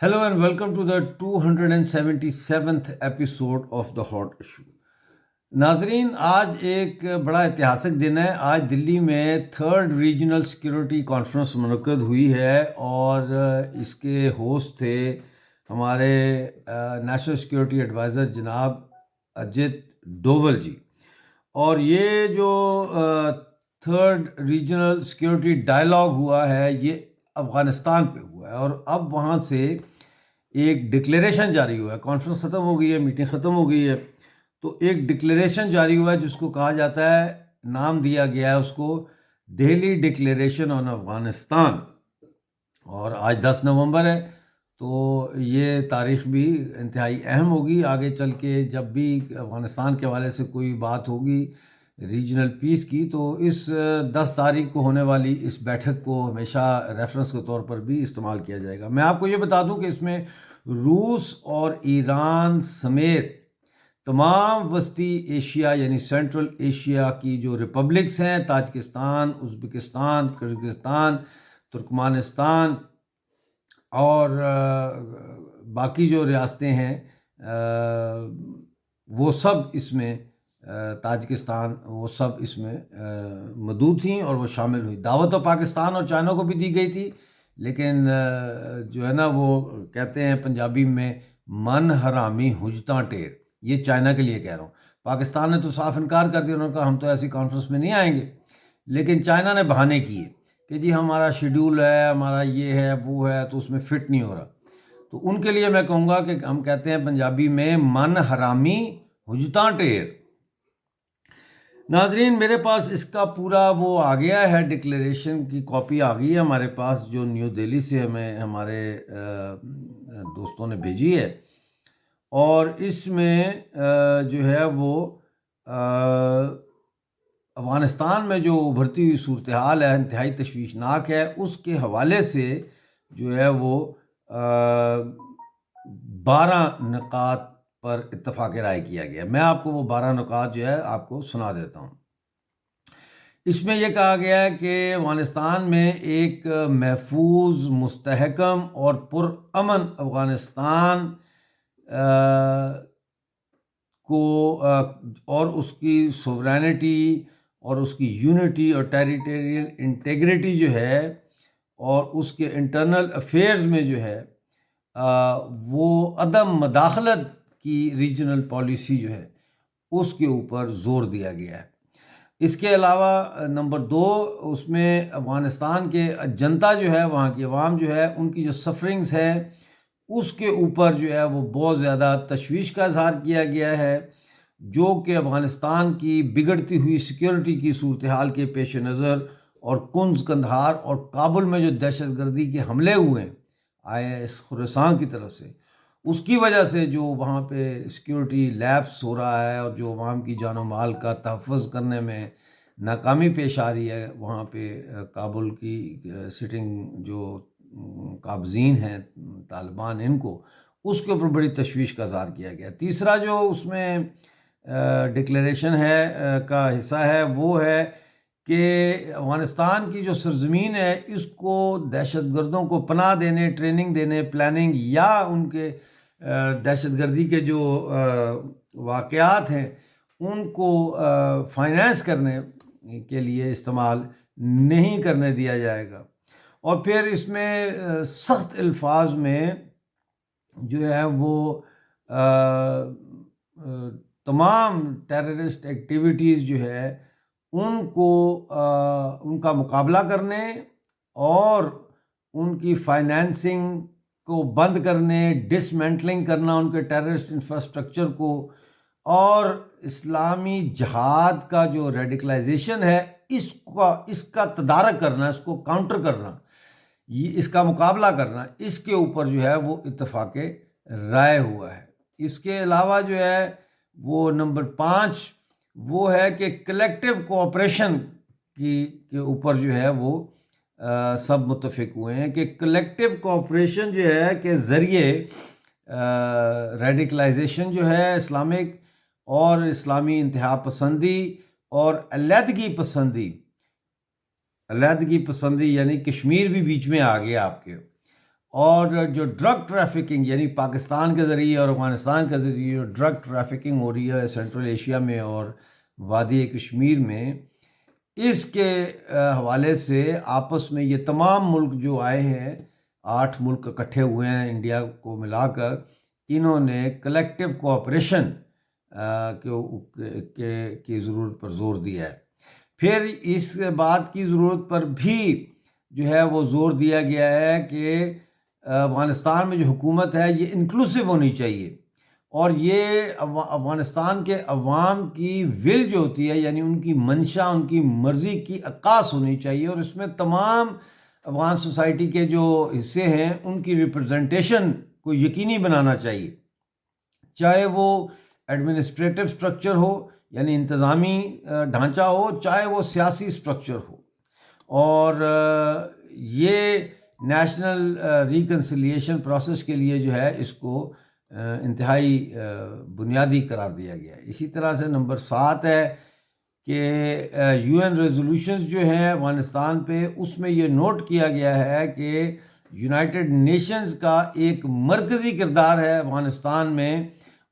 Hello and welcome to the 277th episode of The Hot Issue. ناظرین، آج ایک بڑا اتہاسک دن ہے۔ آج دلی میں تھرڈ ریجنل سیکیورٹی کانفرنس منعقد ہوئی ہے اور اس کے ہوسٹ تھے ہمارے نیشنل سیکیورٹی ایڈوائزر جناب اجت ڈوول جی۔ اور یہ جو تھرڈ ریجنل سیکیورٹی ڈائلاگ ہوا ہے یہ افغانستان پہ ہوا ہے، اور اب وہاں سے ایک ڈکلیریشن جاری ہوا ہے۔ کانفرنس ختم ہو گئی ہے، میٹنگ ختم ہو گئی ہے، تو ایک ڈکلیریشن جاری ہوا ہے جس کو کہا جاتا ہے، نام دیا گیا ہے اس کو دہلی ڈکلیریشن آن افغانستان، اور آج 10 نومبر ہے، تو یہ تاریخ بھی انتہائی اہم ہوگی آگے چل کے۔ جب بھی افغانستان کے حوالے سے کوئی بات ہوگی ریجنل پیس کی، تو اس 10 تاریخ کو ہونے والی اس بیٹھک کو ہمیشہ ریفرنس کے طور پر بھی استعمال کیا جائے گا۔ میں آپ کو یہ بتا دوں کہ اس میں روس اور ایران سمیت تمام وسطی ایشیا یعنی سینٹرل ایشیا کی جو ریپبلکس ہیں، تاجکستان، ازبکستان، کرغزستان، ترکمانستان اور باقی جو ریاستیں ہیں وہ سب اس میں، تاجکستان، وہ سب اس میں مدعو تھیں اور وہ شامل ہوئی۔ دعوت تو پاکستان اور چائنا کو بھی دی گئی تھی، لیکن جو ہے نا وہ کہتے ہیں پنجابی میں من حرامی حجتاں ٹیر، یہ چائنا کے لیے کہہ رہا ہوں۔ پاکستان نے تو صاف انکار کر دیا، انہوں نے کہا ہم تو ایسی کانفرنس میں نہیں آئیں گے، لیکن چائنا نے بہانے کیے کہ جی ہمارا شیڈول ہے، ہمارا یہ ہے وہ ہے، تو اس میں فٹ نہیں ہو رہا۔ تو ان کے لیے میں کہوں گا کہ ہم کہتے ہیں پنجابی میں من حرامی حجتاں ٹیر۔ ناظرین، میرے پاس اس کا پورا وہ آ گیا ہے، ڈکلیریشن کی کاپی آ گئی ہے ہمارے پاس، جو نیو دہلی سے ہمیں ہمارے دوستوں نے بھیجی ہے، اور اس میں جو ہے وہ افغانستان میں جو ابھرتی ہوئی صورتحال ہے انتہائی تشویشناک ہے، اس کے حوالے سے جو ہے وہ 12 نکات پر اتفاق رائے کیا گیا۔ میں آپ کو وہ 12 نکات جو ہے آپ کو سنا دیتا ہوں۔ اس میں یہ کہا گیا ہے کہ افغانستان میں ایک محفوظ، مستحکم اور پرامن افغانستان کو اور اس کی سوورینٹی اور اس کی یونٹی اور ٹیریٹریل انٹیگریٹی جو ہے، اور اس کے انٹرنل افیئرز میں جو ہے وہ عدم مداخلت کی ریجنل پالیسی جو ہے اس کے اوپر زور دیا گیا ہے۔ اس کے علاوہ نمبر 2، اس میں افغانستان کے جنتا جو ہے، وہاں کی عوام جو ہے، ان کی جو سفرنگز ہے اس کے اوپر جو ہے وہ بہت زیادہ تشویش کا اظہار کیا گیا ہے، جو کہ افغانستان کی بگڑتی ہوئی سیکیورٹی کی صورتحال کے پیش نظر اور کنز، قندھار اور کابل میں جو دہشت گردی کے حملے ہوئے ہیں IS خراسان کی طرف سے، اس کی وجہ سے جو وہاں پہ سیکیورٹی لیپس ہو رہا ہے، اور جو عوام کی جان و مال کا تحفظ کرنے میں ناکامی پیش آ رہی ہے وہاں پہ کابل کی سٹنگ جو قابضین ہیں طالبان، ان کو، اس کے اوپر بڑی تشویش کا اظہار کیا گیا۔ تیسرا جو اس میں ڈکلیریشن ہے کا حصہ ہے وہ ہے کہ افغانستان کی جو سرزمین ہے اس کو دہشت گردوں کو پناہ دینے، ٹریننگ دینے، پلاننگ یا ان کے دہشت گردی کے جو واقعات ہیں ان کو فائنینس کرنے کے لیے استعمال نہیں کرنے دیا جائے گا۔ اور پھر اس میں سخت الفاظ میں جو ہے وہ تمام ٹیررسٹ ایکٹیویٹیز جو ہے ان کو ان کا مقابلہ کرنے اور ان کی فائنینسنگ کو بند کرنے، ڈسمینٹلنگ کرنا ان کے ٹیررسٹ انفراسٹرکچر کو، اور اسلامی جہاد کا جو ریڈیکلائزیشن ہے اس کا تدارک کرنا، اس کو کاؤنٹر کرنا، اس کا مقابلہ کرنا، اس کے اوپر جو ہے وہ اتفاق رائے ہوا ہے۔ اس کے علاوہ جو ہے وہ نمبر 5 وہ ہے کہ کلیکٹیو کوآپریشن کے اوپر جو ہے وہ سب متفق ہوئے ہیں کہ کلیکٹیو کوآپریشن جو ہے کہ ذریعے ریڈیکلائزیشن جو ہے اسلامک اور اسلامی انتہا پسندی اور علیحدگی پسندی یعنی کشمیر بھی بیچ میں آ گیا آپ کے، اور جو ڈرگ ٹریفکنگ یعنی پاکستان کے ذریعے اور افغانستان کے ذریعے جو ڈرگ ٹریفکنگ ہو رہی ہے سینٹرل ایشیا میں اور وادی کشمیر میں، اس کے حوالے سے آپس میں یہ تمام ملک جو آئے ہیں، 8 ملک اکٹھے ہوئے ہیں انڈیا کو ملا کر، انہوں نے کلیکٹیو کوآپریشن کی ضرورت پر زور دیا ہے۔ پھر اس بات کی ضرورت پر بھی جو ہے وہ زور دیا گیا ہے کہ افغانستان میں جو حکومت ہے یہ انکلوسیو ہونی چاہیے، اور یہ افغانستان کے عوام کی ول جو ہوتی ہے، یعنی ان کی منشا، ان کی مرضی کی عکاس ہونی چاہیے، اور اس میں تمام افغان سوسائٹی کے جو حصے ہیں ان کی ریپرزنٹیشن کو یقینی بنانا چاہیے، چاہے وہ ایڈمنسٹریٹو سٹرکچر ہو یعنی انتظامی ڈھانچہ ہو، چاہے وہ سیاسی سٹرکچر ہو، اور یہ نیشنل ریکنسیلیشن پروسیس کے لیے جو ہے اس کو انتہائی بنیادی قرار دیا گیا ہے۔ اسی طرح سے نمبر 7 ہے کہ یو این ریزولوشنز جو ہیں افغانستان پہ، اس میں یہ نوٹ کیا گیا ہے کہ یونائٹڈ نیشنز کا ایک مرکزی کردار ہے افغانستان میں،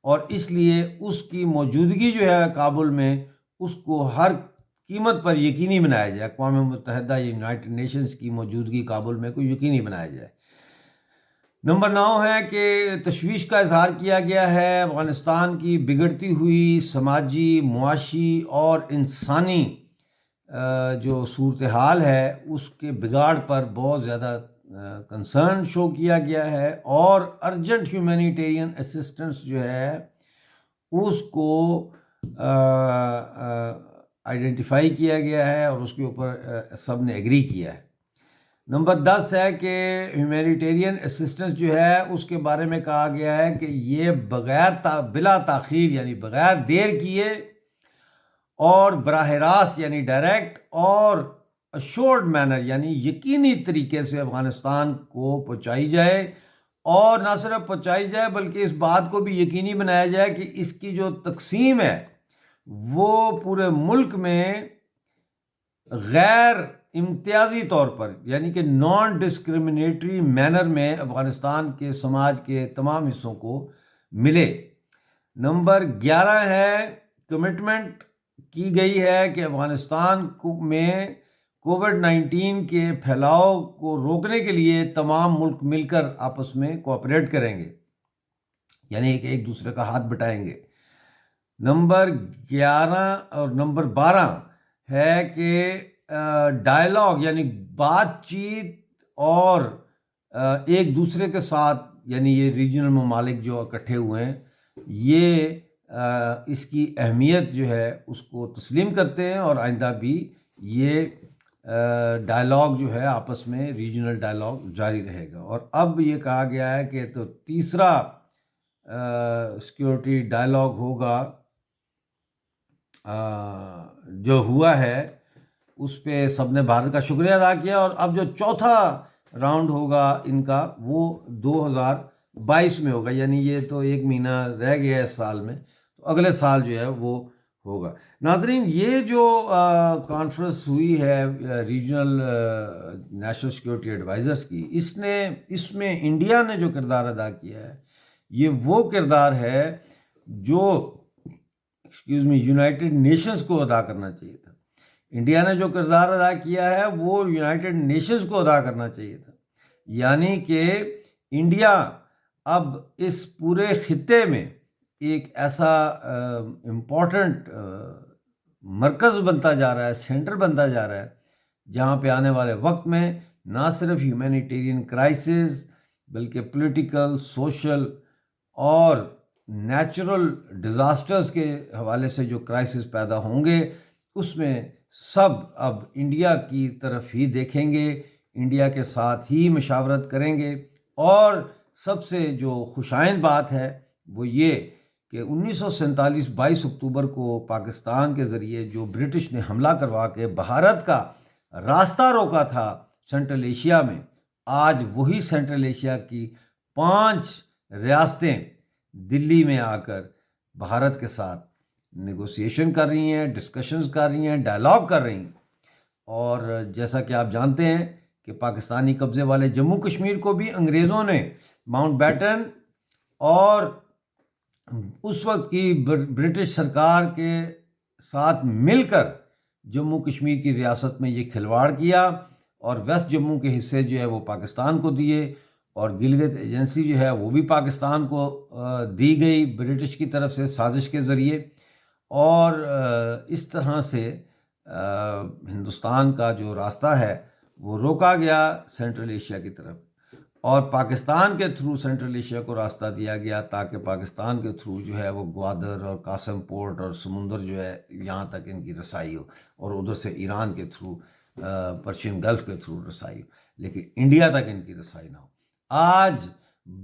اور اس لیے اس کی موجودگی جو ہے کابل میں، اس کو ہر قیمت پر یقینی بنایا جائے، اقوام متحدہ یا یونائٹڈ نیشنز کی موجودگی کابل میں کو یقینی بنایا جائے۔ نمبر 9 ہے کہ تشویش کا اظہار کیا گیا ہے افغانستان کی بگڑتی ہوئی سماجی، معاشی اور انسانی جو صورتحال ہے اس کے بگاڑ پر بہت زیادہ کنسرن شو کیا گیا ہے، اور ارجنٹ ہیومینیٹیرین اسسٹنس جو ہے اس کو آئیڈینٹیفائی کیا گیا ہے، اور اس کے اوپر سب نے ایگری کیا ہے۔ نمبر 10 ہے کہ ہیومینیٹیرین اسسٹنس جو ہے اس کے بارے میں کہا گیا ہے کہ یہ بلا تاخیر یعنی بغیر دیر کیے اور براہ راست یعنی ڈائریکٹ اور اشورڈ مینر یعنی یقینی طریقے سے افغانستان کو پہنچائی جائے، اور نہ صرف پہنچائی جائے بلکہ اس بات کو بھی یقینی بنایا جائے کہ اس کی جو تقسیم ہے وہ پورے ملک میں غیر امتیازی طور پر یعنی کہ نان ڈسکریمنیٹری مینر میں افغانستان کے سماج کے تمام حصوں کو ملے۔ نمبر 11 ہے کمٹمنٹ کی گئی ہے کہ افغانستان میں کووڈ-19 کے پھیلاؤ کو روکنے کے لیے تمام ملک مل کر آپس میں کوآپریٹ کریں گے، یعنی کہ ایک دوسرے کا ہاتھ بٹائیں گے۔ نمبر 11 اور نمبر 12 ہے کہ ڈائلاگ یعنی بات چیت اور ایک دوسرے کے ساتھ یعنی یہ ریجنل ممالک جو اکٹھے ہوئے ہیں یہ اس کی اہمیت جو ہے اس کو تسلیم کرتے ہیں، اور آئندہ بھی یہ ڈائلاگ جو ہے آپس میں ریجنل ڈائلاگ جاری رہے گا۔ اور اب یہ کہا گیا ہے کہ تو تیسرا سیکیورٹی ڈائلاگ ہوگا جو ہوا ہے اس پہ سب نے بھارت کا شکریہ ادا کیا، اور اب جو چوتھا راؤنڈ ہوگا ان کا وہ 2022 میں ہوگا، یعنی یہ تو 1 مہینہ رہ گیا ہے اس سال میں، تو اگلے سال جو ہے وہ ہوگا۔ ناظرین، یہ جو کانفرنس ہوئی ہے ریجنل نیشنل سیکیورٹی ایڈوائزرس کی، اس میں انڈیا نے جو کردار ادا کیا ہے یہ وہ کردار ہے جو یونائٹڈ نیشنز کو ادا کرنا چاہیے تھا۔ انڈیا نے جو کردار ادا کیا ہے وہ یونائٹڈ نیشنز کو ادا کرنا چاہیے تھا، یعنی کہ انڈیا اب اس پورے خطے میں ایک ایسا امپورٹنٹ مرکز بنتا جا رہا ہے، سینٹر بنتا جا رہا ہے، جہاں پہ آنے والے وقت میں نہ صرف ہیومینیٹیرین کرائسس بلکہ پولیٹیکل، سوشل اور نیچرل ڈیزاسٹرز کے حوالے سے جو کرائسس پیدا ہوں گے اس میں سب اب انڈیا کی طرف ہی دیکھیں گے، انڈیا کے ساتھ ہی مشاورت کریں گے۔ اور سب سے جو خوشائند بات ہے وہ یہ کہ 1947 22 اکتوبر کو پاکستان کے ذریعے جو برٹش نے حملہ کروا کے بھارت کا راستہ روکا تھا سینٹرل ایشیا میں، آج وہی سینٹرل ایشیا کی 5 ریاستیں دلی میں آ کر بھارت کے ساتھ نیگوسیشن کر رہی ہیں، ڈسکشنز کر رہی ہیں، ڈائلاگ کر رہی ہیں، اور جیسا کہ آپ جانتے ہیں کہ پاکستانی قبضے والے جموں کشمیر کو بھی انگریزوں نے ماؤنٹ بیٹن اور اس وقت کی برٹش سرکار کے ساتھ مل کر جموں کشمیر کی ریاست میں یہ کھلواڑ کیا، اور ویسٹ جموں کے حصے جو ہے وہ پاکستان کو دیے، اور گلگت ایجنسی جو ہے وہ بھی پاکستان کو دی گئی برٹش کی طرف سے سازش کے ذریعے، اور اس طرح سے ہندوستان کا جو راستہ ہے وہ روکا گیا سینٹرل ایشیا کی طرف، اور پاکستان کے تھرو سینٹرل ایشیا کو راستہ دیا گیا تاکہ پاکستان کے تھرو جو ہے وہ گوادر اور قاسم پورٹ اور سمندر جو ہے یہاں تک ان کی رسائی ہو، اور ادھر سے ایران کے تھرو پرشین گلف کے تھرو رسائی ہو، لیکن انڈیا تک ان کی رسائی نہ ہو۔ آج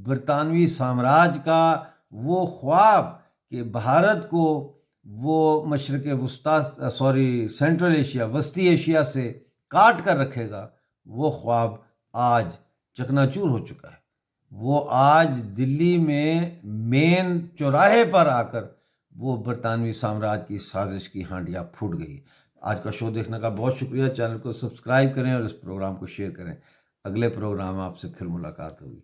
برطانوی سامراج کا وہ خواب کہ بھارت کو وہ مشرق وسطی سینٹرل ایشیا وسطی ایشیا سے کاٹ کر رکھے گا، وہ خواب آج چکنا چور ہو چکا ہے۔ وہ آج دلی میں مین چوراہے پر آ کر وہ برطانوی سامراج کی سازش کی ہانڈیاں پھوٹ گئی۔ آج کا شو دیکھنے کا بہت شکریہ، چینل کو سبسکرائب کریں اور اس پروگرام کو شیئر کریں۔ اگلے پروگرام آپ سے پھر ملاقات ہوگی۔